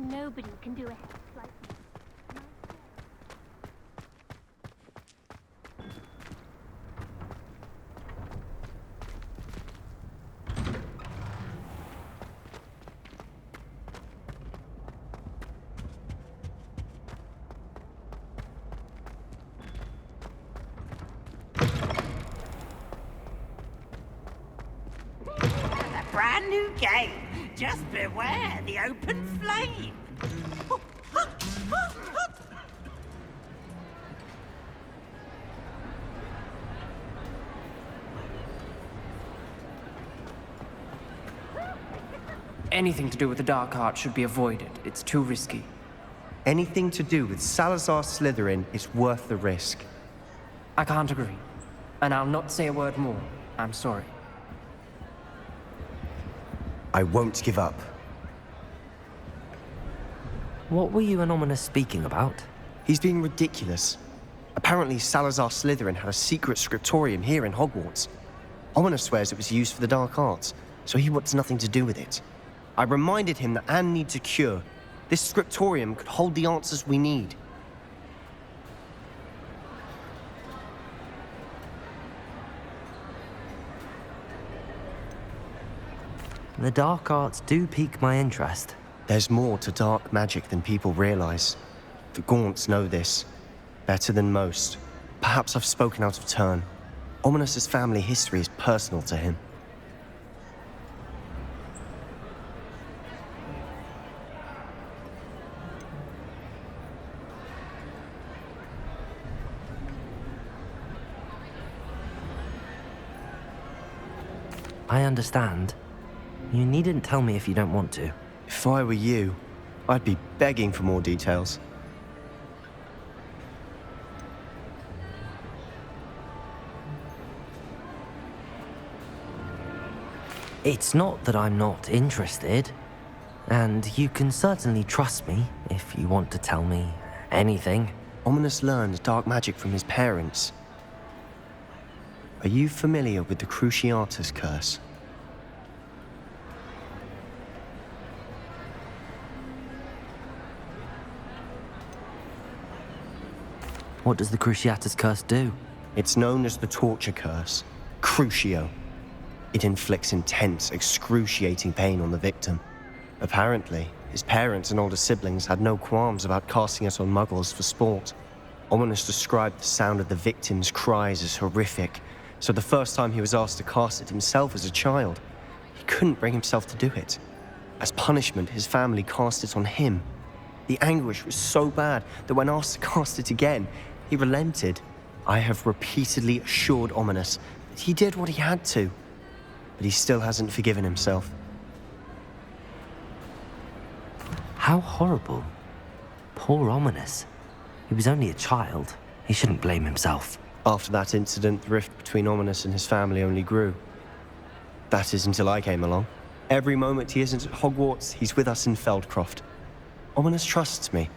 Nobody can do a hex like me. A brand new game. Just beware the open flame. Anything to do with the dark arts should be avoided. It's too risky. Anything to do with Salazar Slytherin is worth the risk. I can't agree. And I'll not say a word more. I'm sorry. I won't give up. What were you and Ominous speaking about? He's being ridiculous. Apparently Salazar Slytherin had a secret scriptorium here in Hogwarts. Ominous swears it was used for the dark arts, so he wants nothing to do with it. I reminded him that Anne needs a cure. This scriptorium could hold the answers we need. The dark arts do pique my interest. There's more to dark magic than people realize. The Gaunts know this. Better than most. Perhaps I've spoken out of turn. Ominous's family history is personal to him. I understand. You needn't tell me if you don't want to. If I were you, I'd be begging for more details. It's not that I'm not interested. And you can certainly trust me if you want to tell me anything. Ominous learned dark magic from his parents. Are you familiar with the Cruciatus curse? What does the Cruciatus curse do? It's known as the torture curse, Crucio. It inflicts intense, excruciating pain on the victim. Apparently, his parents and older siblings had no qualms about casting it on muggles for sport. Ominous described the sound of the victim's cries as horrific, so the first time he was asked to cast it himself as a child, he couldn't bring himself to do it. As punishment, his family cast it on him. The anguish was so bad that when asked to cast it again, he relented. I have repeatedly assured Ominous that he did what he had to, but he still hasn't forgiven himself. How horrible. Poor Ominous. He was only a child. He shouldn't blame himself. After that incident, the rift between Ominous and his family only grew. That is until I came along. Every moment he isn't at Hogwarts, he's with us in Feldcroft. Ominous trusts me.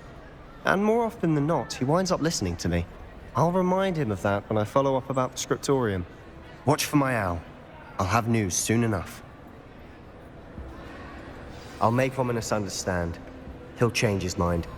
And more often than not, he winds up listening to me. I'll remind him of that when I follow up about the scriptorium. Watch for my owl. I'll have news soon enough. I'll make Ominous understand. He'll change his mind.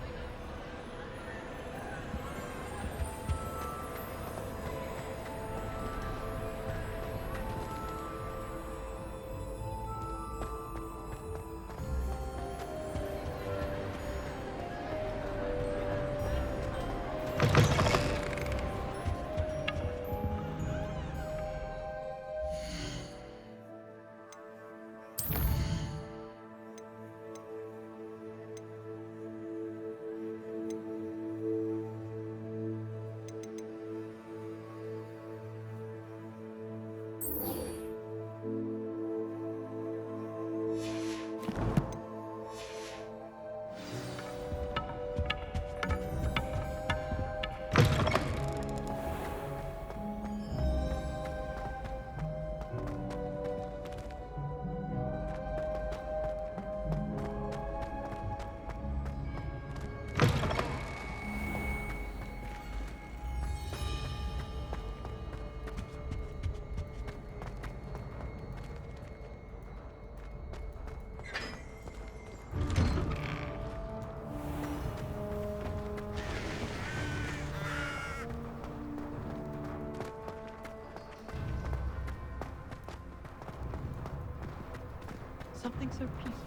so peaceful.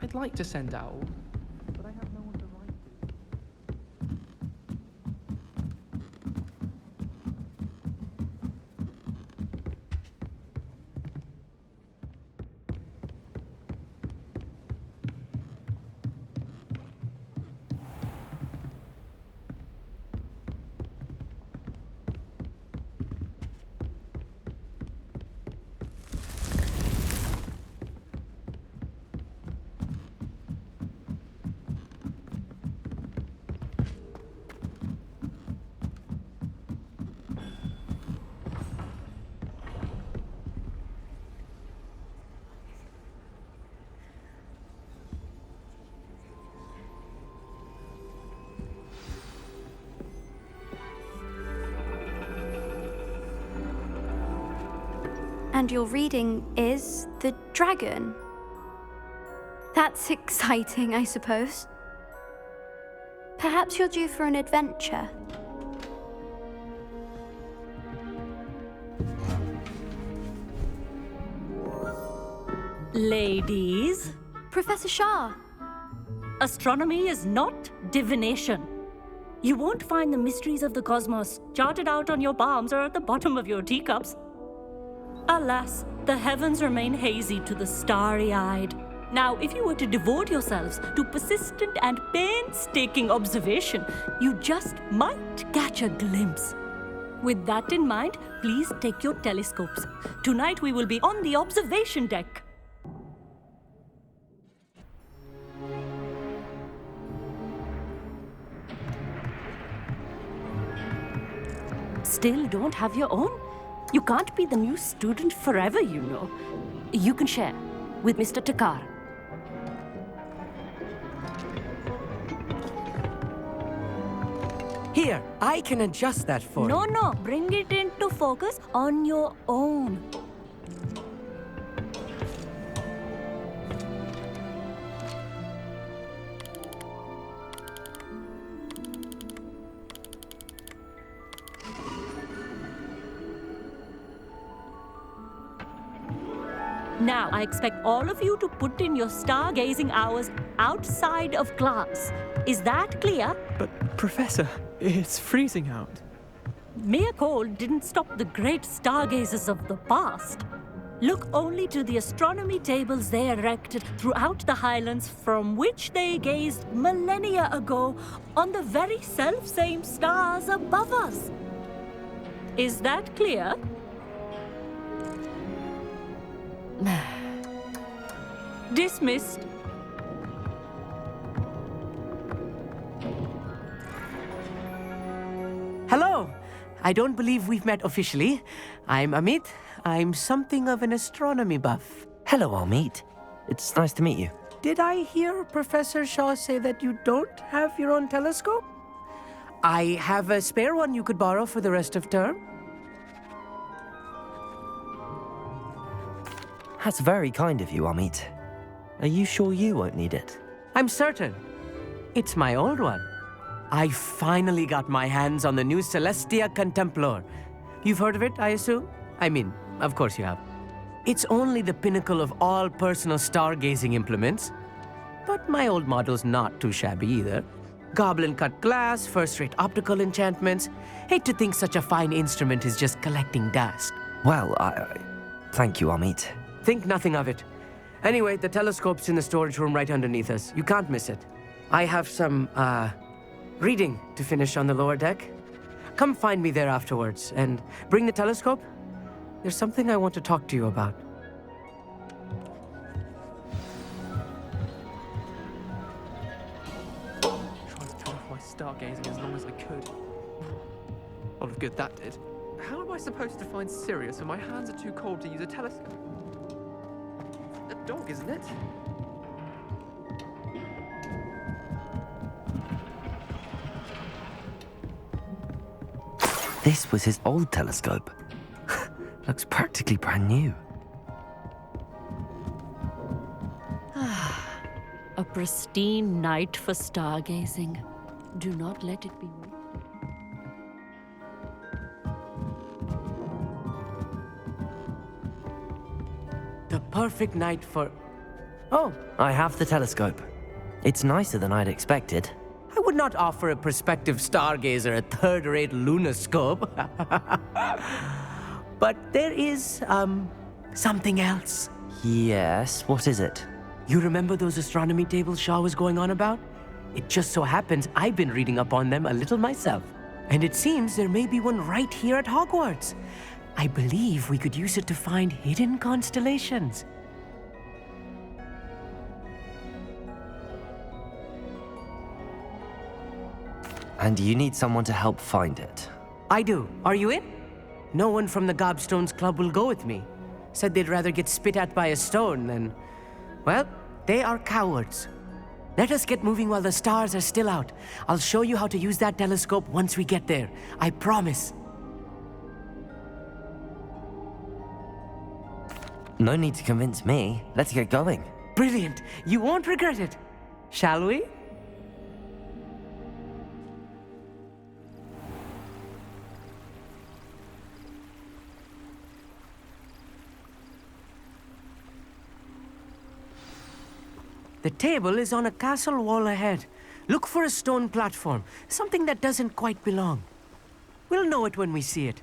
I'd like to send out, but I have no one to write to. And your reading is the dragon. That's exciting, I suppose. Perhaps you're due for an adventure. Ladies, Professor Shah. astronomy is not divination. You won't find the mysteries of the cosmos charted out on your palms or at the bottom of your teacups. Alas, the heavens remain hazy to the starry-eyed. Now, if you were to devote yourselves to persistent and painstaking observation, you just might catch a glimpse. With that in mind, please take your telescopes. Tonight we will be on the observation deck. Still don't have your own? You can't be the new student forever, you know. You can share with Mr. Takar. Here, I can adjust that for you. No, bring it into focus on your own. Now, I expect all of you to put in your stargazing hours outside of class. Is that clear? But, Professor, it's freezing out. Mere cold didn't stop the great stargazers of the past. Look only to the astronomy tables they erected throughout the highlands from which they gazed millennia ago on the very self-same stars above us. Is that clear? Dismissed. Hello. I don't believe we've met officially. I'm Amit. I'm something of an astronomy buff. Hello, Amit. It's nice to meet you. Did I hear Professor Shaw say that you don't have your own telescope? I have a spare one you could borrow for the rest of term. That's very kind of you, Amit. Are you sure you won't need it? I'm certain. It's my old one. I finally got my hands on the new Celestia Contemplar. You've heard of it, I assume? I mean, of course you have. It's only the pinnacle of all personal stargazing implements. But my old model's not too shabby either. Goblin-cut glass, first-rate optical enchantments. Hate to think such a fine instrument is just collecting dust. Well, thank you, Amit. Think nothing of it. Anyway, the telescope's in the storage room right underneath us. You can't miss it. I have some, reading to finish on the lower deck. Come find me there afterwards, and bring the telescope. There's something I want to talk to you about. Trying to turn off my stargazing as long as I could. All of good that did. How am I supposed to find Sirius when my hands are too cold to use a telescope? A dog, isn't it? This was his old telescope. Looks practically brand new. A pristine night for stargazing. Do not let it be wasted. The perfect night for... Oh, I have the telescope. It's nicer than I'd expected. I would not offer a prospective stargazer a third-rate lunoscope. But there is, something else. Yes, what is it? You remember those astronomy tables Shaw was going on about? It just so happens I've been reading up on them a little myself. And it seems there may be one right here at Hogwarts. I believe we could use it to find hidden constellations. And you need someone to help find it. I do. Are you in? No one from the Gobstones Club will go with me. Said they'd rather get spit at by a stone than... Well, they are cowards. Let us get moving while the stars are still out. I'll show you how to use that telescope once we get there. I promise. No need to convince me. Let's get going. Brilliant. You won't regret it. Shall we? The table is on a castle wall ahead. Look for a stone platform, something that doesn't quite belong. We'll know it when we see it.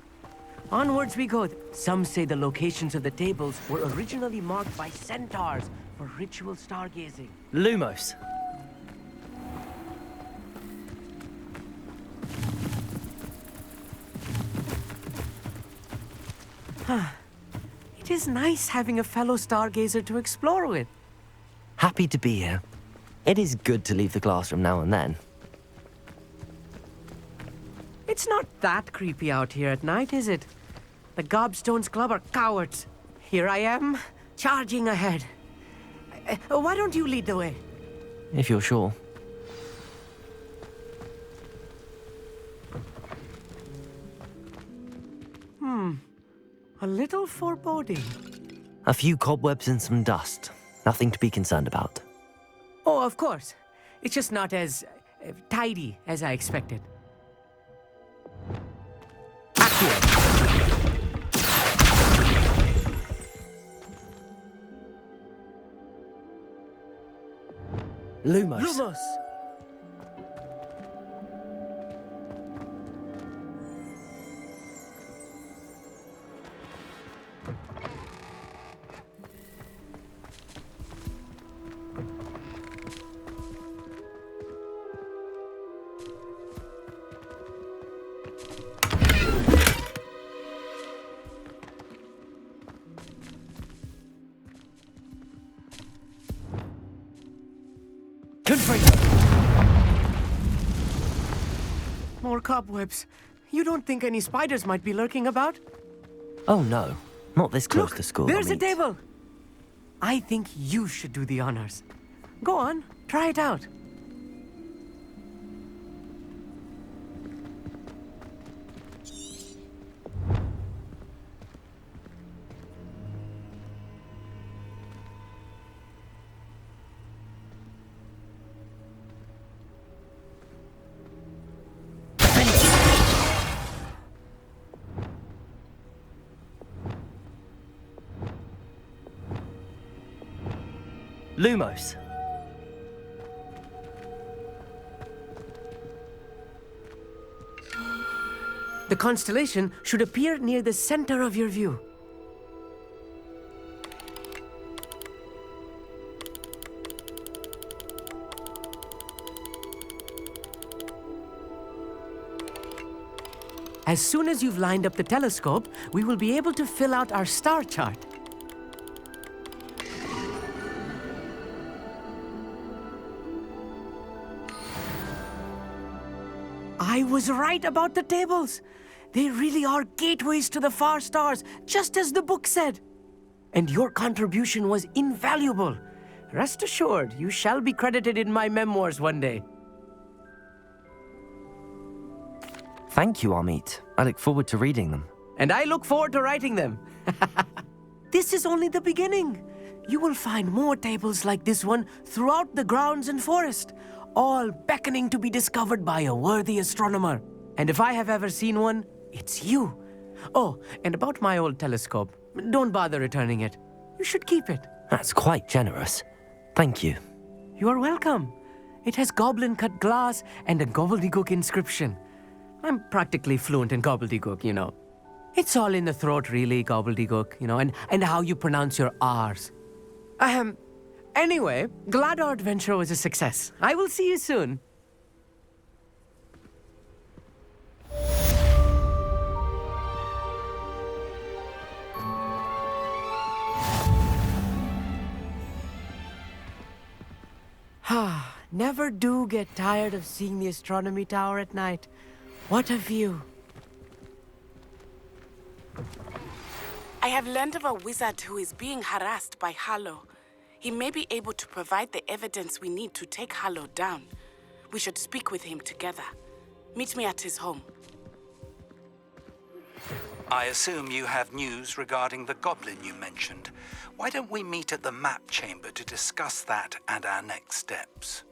Onwards we go. Some say the locations of the tables were originally marked by centaurs for ritual stargazing. Lumos. It is nice having a fellow stargazer to explore with. Happy to be here. It is good to leave the classroom now and then. It's not that creepy out here at night, is it? The Gobstones Club are cowards. Here I am, charging ahead. Why don't you lead the way? If you're sure. A little foreboding. A few cobwebs and some dust. Nothing to be concerned about. Oh, of course. It's just not as tidy as I expected. Lumos. Lumos! Good for you. More cobwebs. You don't think any spiders might be lurking about? Oh no, not this close Look, to school. there's a Amit. table. I think you should do the honors. Go on, try it out. Lumos. The constellation should appear near the center of your view. As soon as you've lined up the telescope, we will be able to fill out our star chart. I was right about the tables. They really are gateways to the far stars, just as the book said. And your contribution was invaluable. Rest assured, you shall be credited in my memoirs one day. Thank you, Amit. I look forward to reading them. And I look forward to writing them. This is only the beginning. You will find more tables like this one throughout the grounds and forest, all beckoning to be discovered by a worthy astronomer. And if I have ever seen one, it's you. Oh, and about my old telescope, don't bother returning it. You should keep it. That's quite generous. Thank you. You are welcome. It has goblin-cut glass and a gobbledygook inscription. I'm practically fluent in gobbledygook, you know. It's all in the throat, really, gobbledygook, you know, and how you pronounce your R's. Anyway, glad our adventure was a success. I will see you soon. Never do get tired of seeing the astronomy tower at night. What a view. I have learned of a wizard who is being harassed by Harlow. He may be able to provide the evidence we need to take Harlow down. We should speak with him together. Meet me at his home. I assume you have news regarding the goblin you mentioned. Why don't we meet at the map chamber to discuss that and our next steps?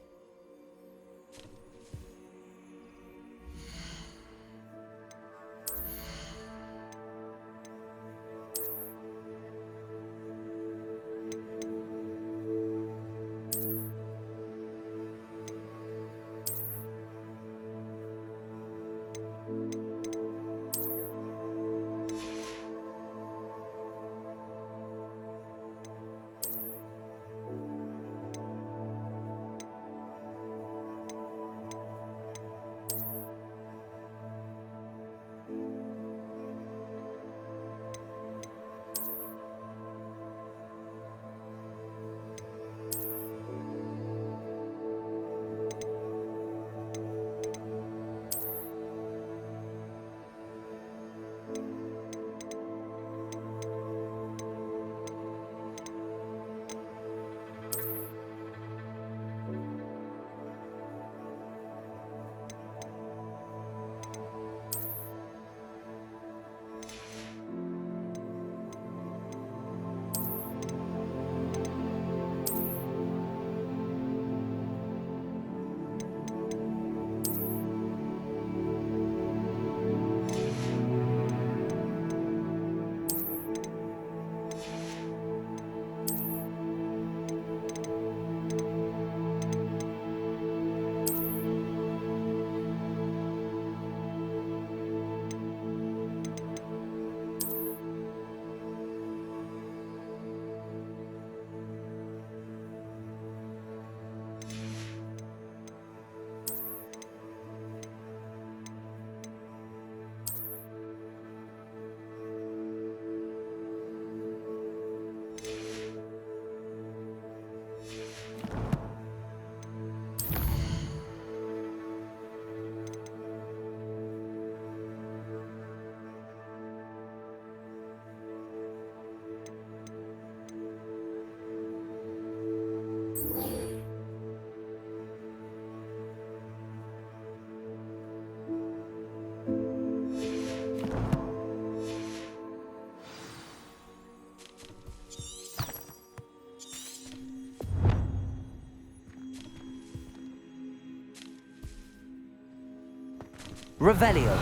Revelio.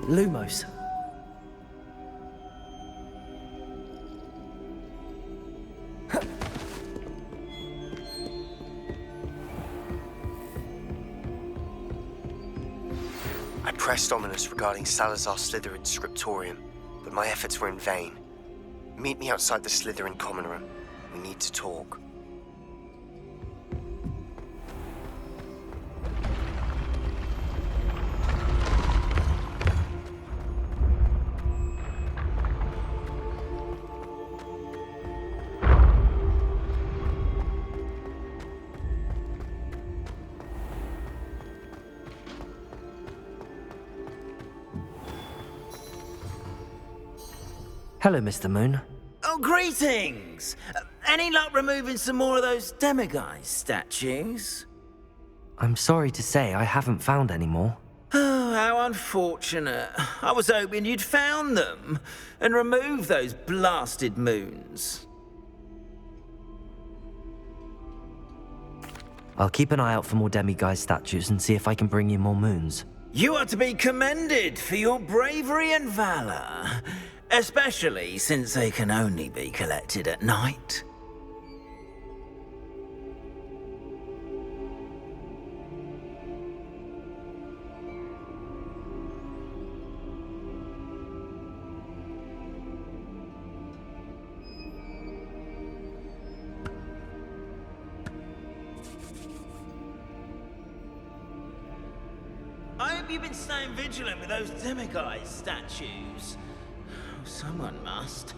Lumos. I pressed Ominous regarding Salazar Slytherin's scriptorium, but my efforts were in vain. Meet me outside the Slytherin common room. We need to talk. Hello, Mr. Moon. Oh, greetings! Any luck removing some more of those demiguise statues? I'm sorry to say I haven't found any more. Oh, how unfortunate. I was hoping you'd found them and removed those blasted moons. I'll keep an eye out for more demiguise statues and see if I can bring you more moons. You are to be commended for your bravery and valor, especially since they can only be collected at night. I hope you've been staying vigilant with those demiguise statues. Someone must.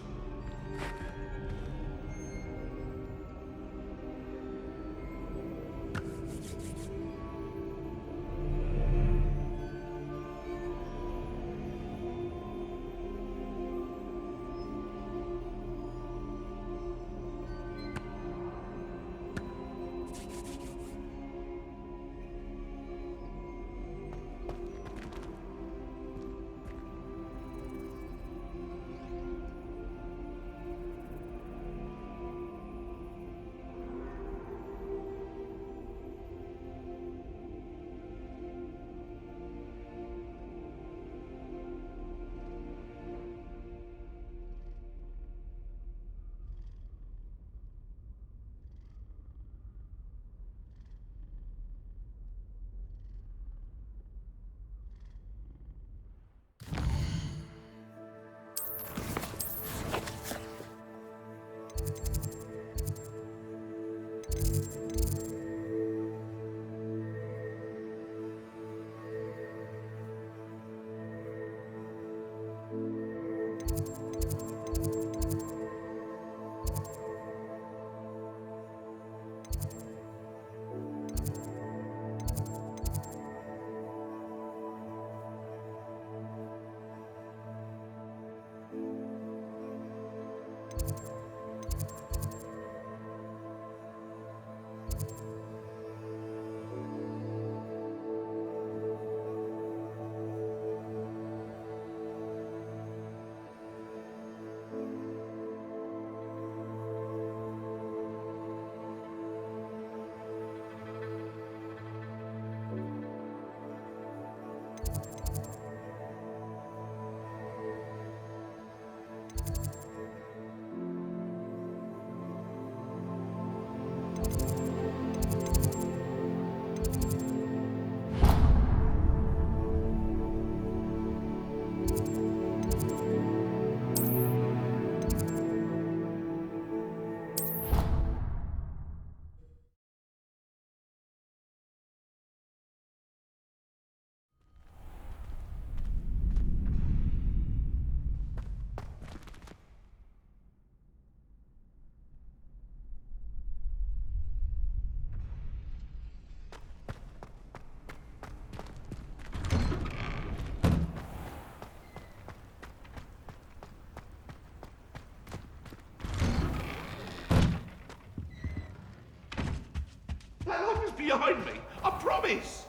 Behind me, I promise!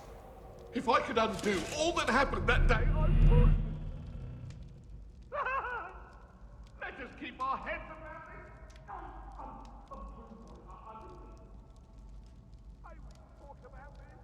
If I could undo all that happened that day, I would! Let's just keep our heads around it! I talk about this!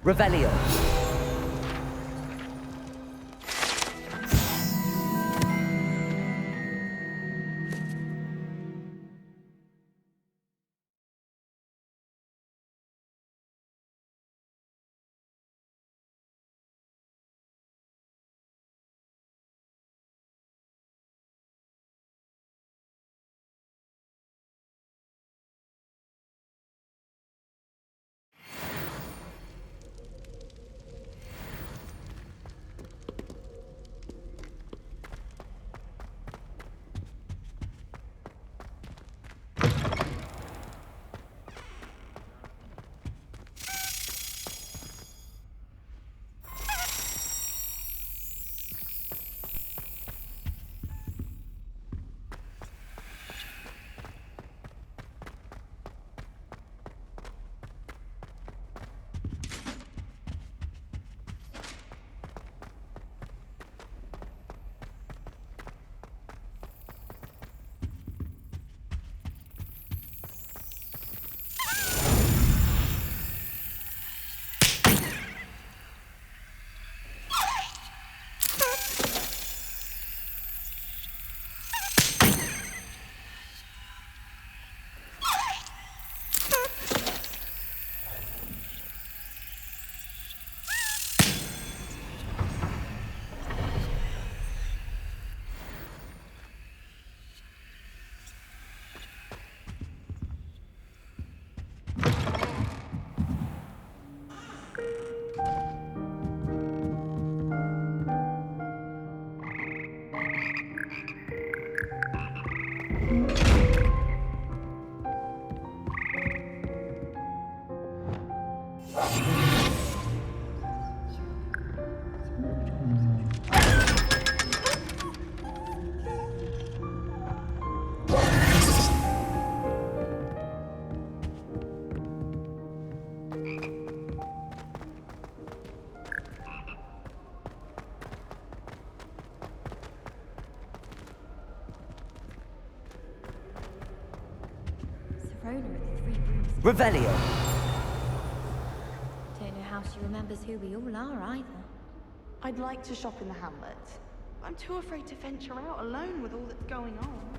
Revelio. Revelio. Don't know how she remembers who we all are either. I'd like to shop in the hamlet. I'm too afraid to venture out alone with all that's going on.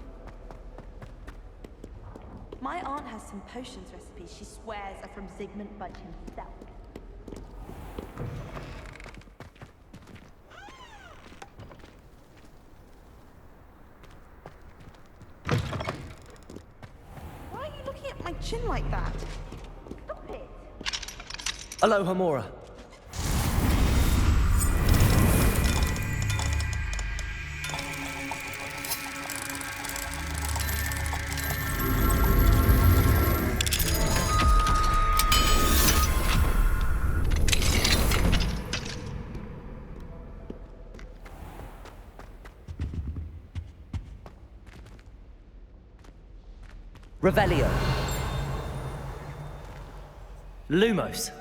My aunt has some potions recipes she swears are from Zygmunt Budge himself. Why are you looking at my chin like that? Stop it! Aloha Mora. Revelio. Lumos.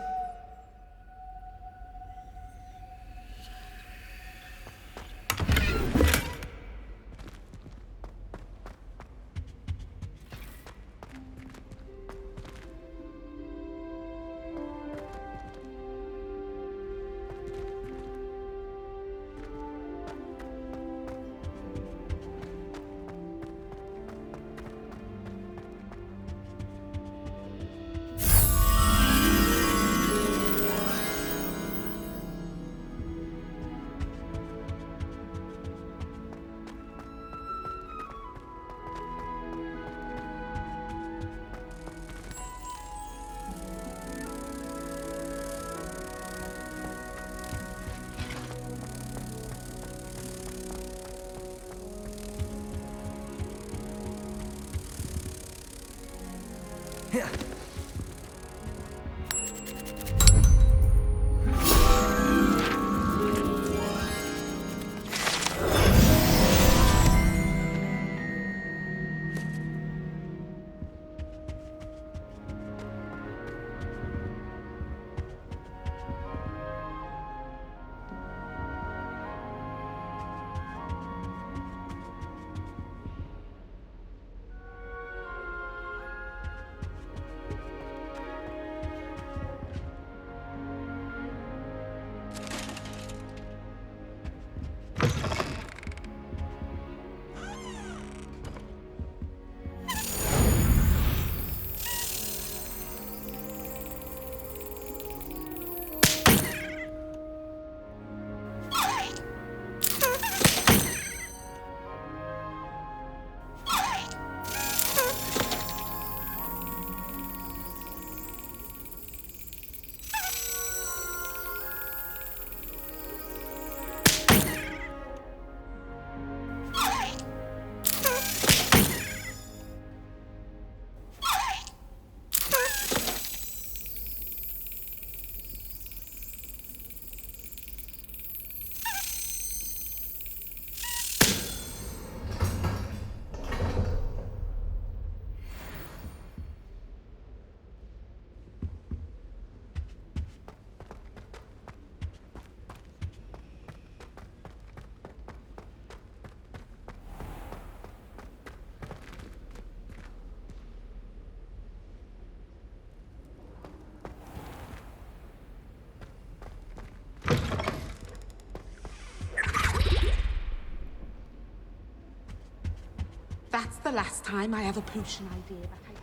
That's the last time I have a potion idea that I...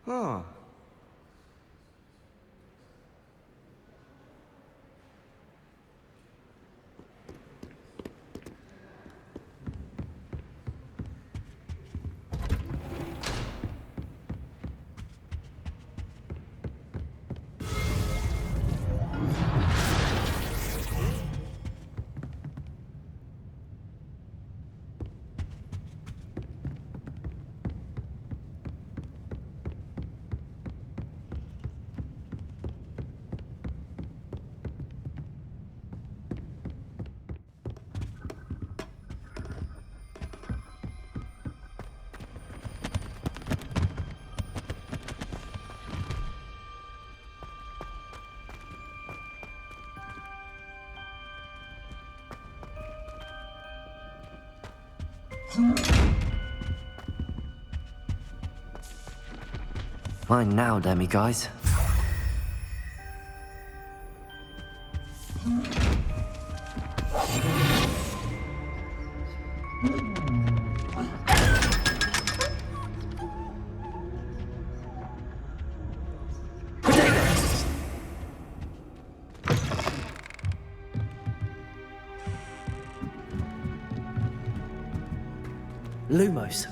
Huh. Fine now, demi-guys. Lumos.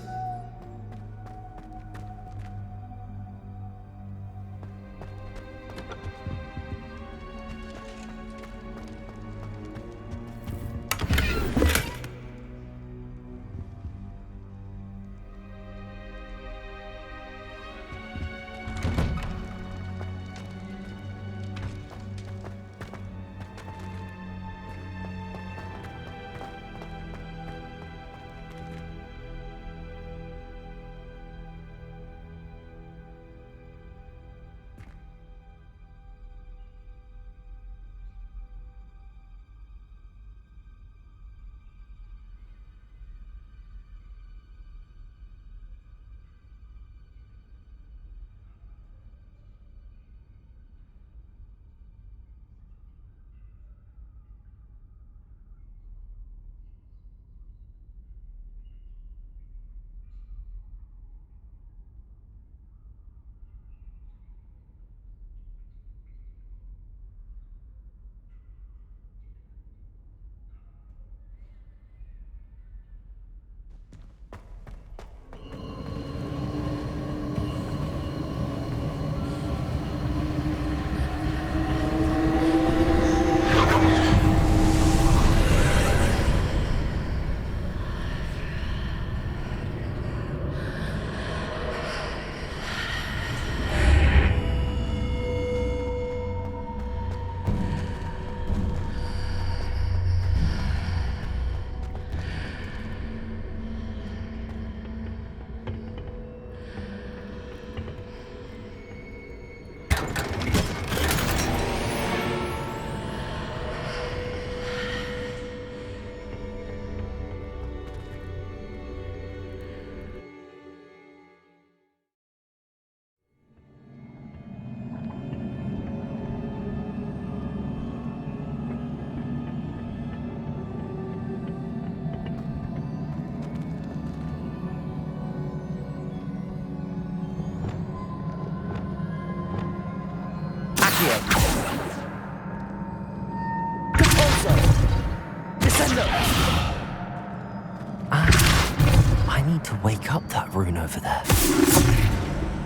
I need to wake up that rune over there.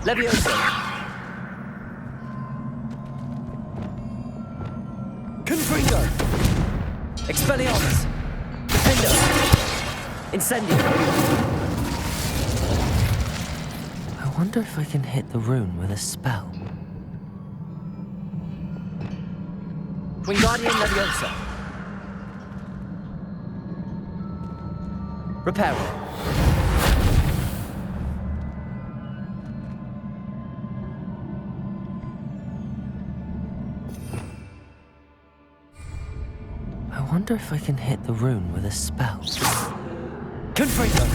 Levioso! Confringo! Expelliarmus! Defendo! Incendio! I wonder if I can hit the rune with a spell. Wingardium Leviosa! Reparo! I wonder if I can hit the rune with a spell. Confringo!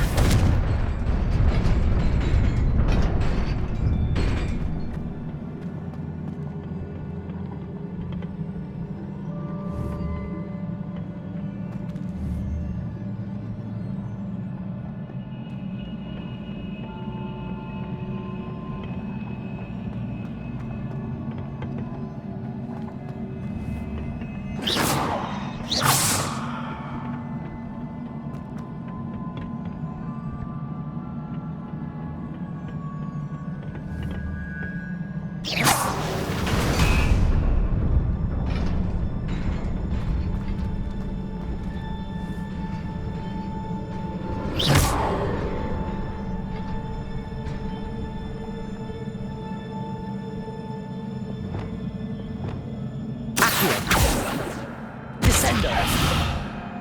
Descendo!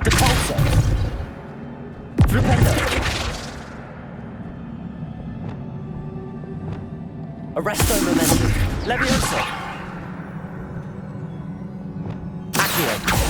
Depulso! Flipendo! Arresto Momentum! Levioso! Accio!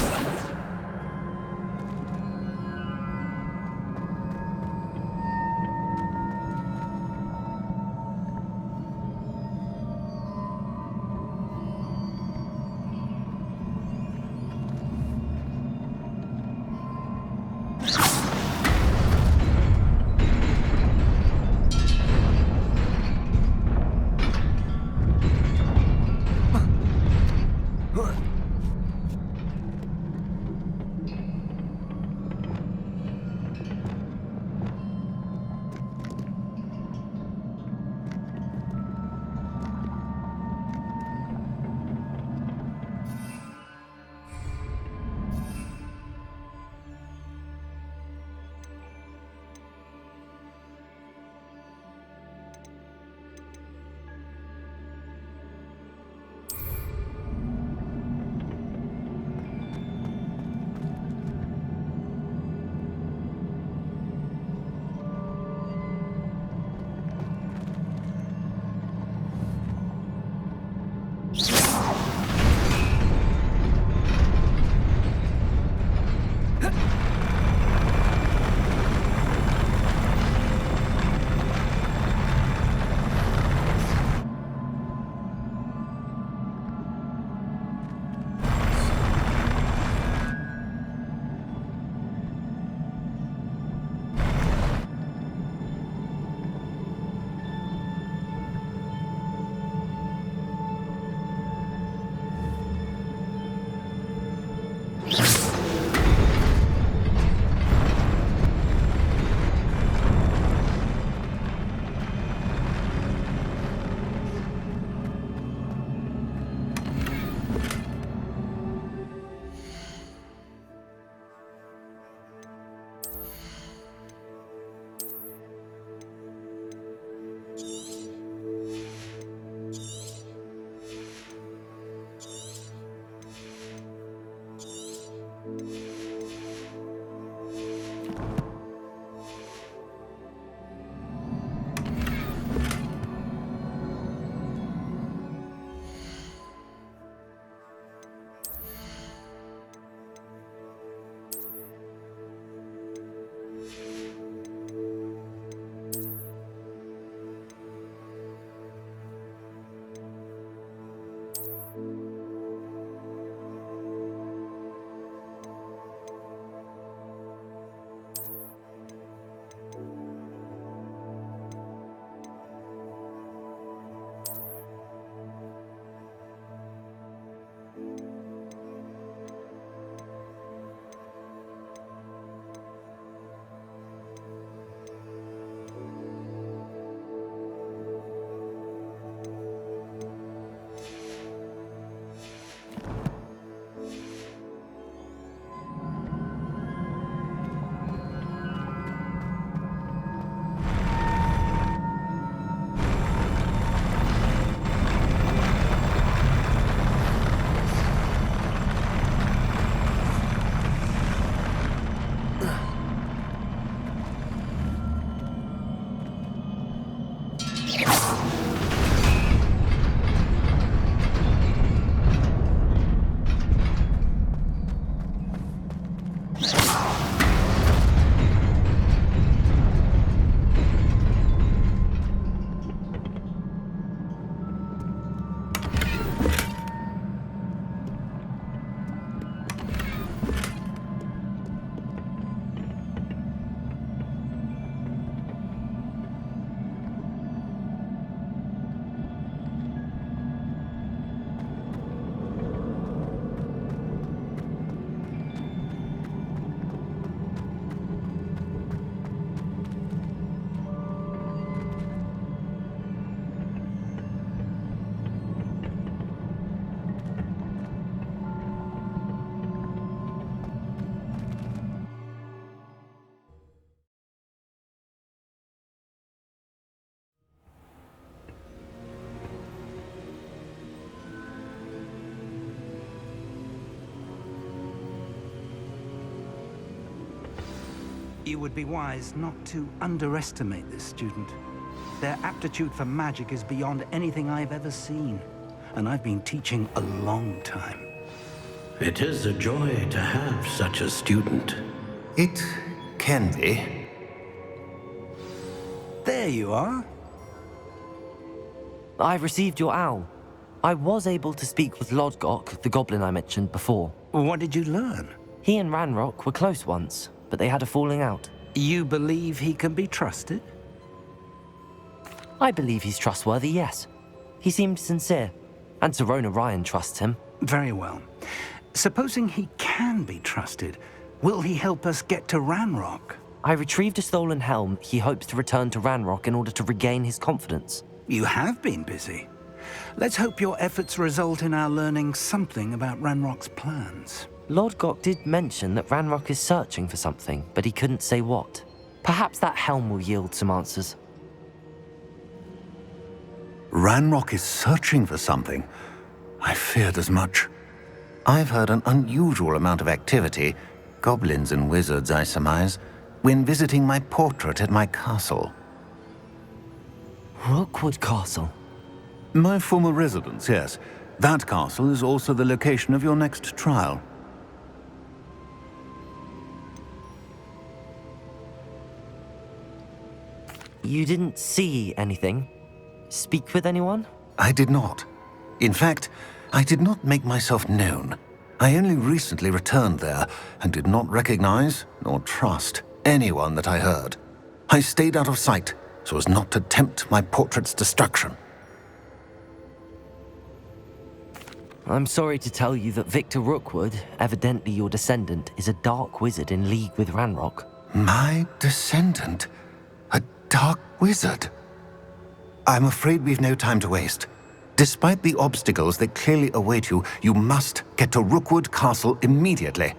You would be wise not to underestimate this student. Their aptitude for magic is beyond anything I've ever seen, and I've been teaching a long time. It is a joy to have such a student. It can be. There you are. I've received your owl. I was able to speak with Lodgok, the goblin I mentioned before. What did you learn? He and Ranrock were close once, but they had a falling out. You believe he can be trusted? I believe he's trustworthy, yes. He seemed sincere, and Serona Ryan trusts him. Very well. Supposing he can be trusted, will he help us get to Ranrock? I retrieved a stolen helm he hopes to return to Ranrock in order to regain his confidence. You have been busy. Let's hope your efforts result in our learning something about Ranrock's plans. Lodgok did mention that Ranrock is searching for something, but he couldn't say what. Perhaps that helm will yield some answers. Ranrock is searching for something. I feared as much. I've heard an unusual amount of activity, goblins and wizards, I surmise, when visiting my portrait at my castle. Rookwood Castle? My former residence, yes. That castle is also the location of your next trial. You didn't see anything? Speak with anyone? I did not. In fact, I did not make myself known. I only recently returned there and did not recognize nor trust anyone that I heard. I stayed out of sight so as not to tempt my portrait's destruction. I'm sorry to tell you that Victor Rookwood, evidently your descendant, is a dark wizard in league with Ranrock. My descendant? A dark wizard? I'm afraid we've no time to waste. Despite the obstacles that clearly await you, you must get to Rookwood Castle immediately.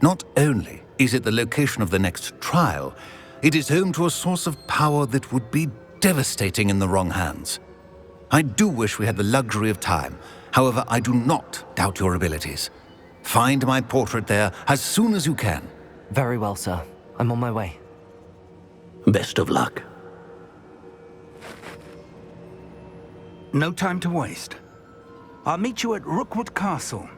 Not only is it the location of the next trial, it is home to a source of power that would be devastating in the wrong hands. I do wish we had the luxury of time. However, I do not doubt your abilities. Find my portrait there as soon as you can. Very well, sir. I'm on my way. Best of luck. No time to waste. I'll meet you at Rookwood Castle.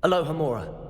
Aloha Mora.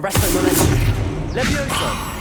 Arresto momentum. Levioso.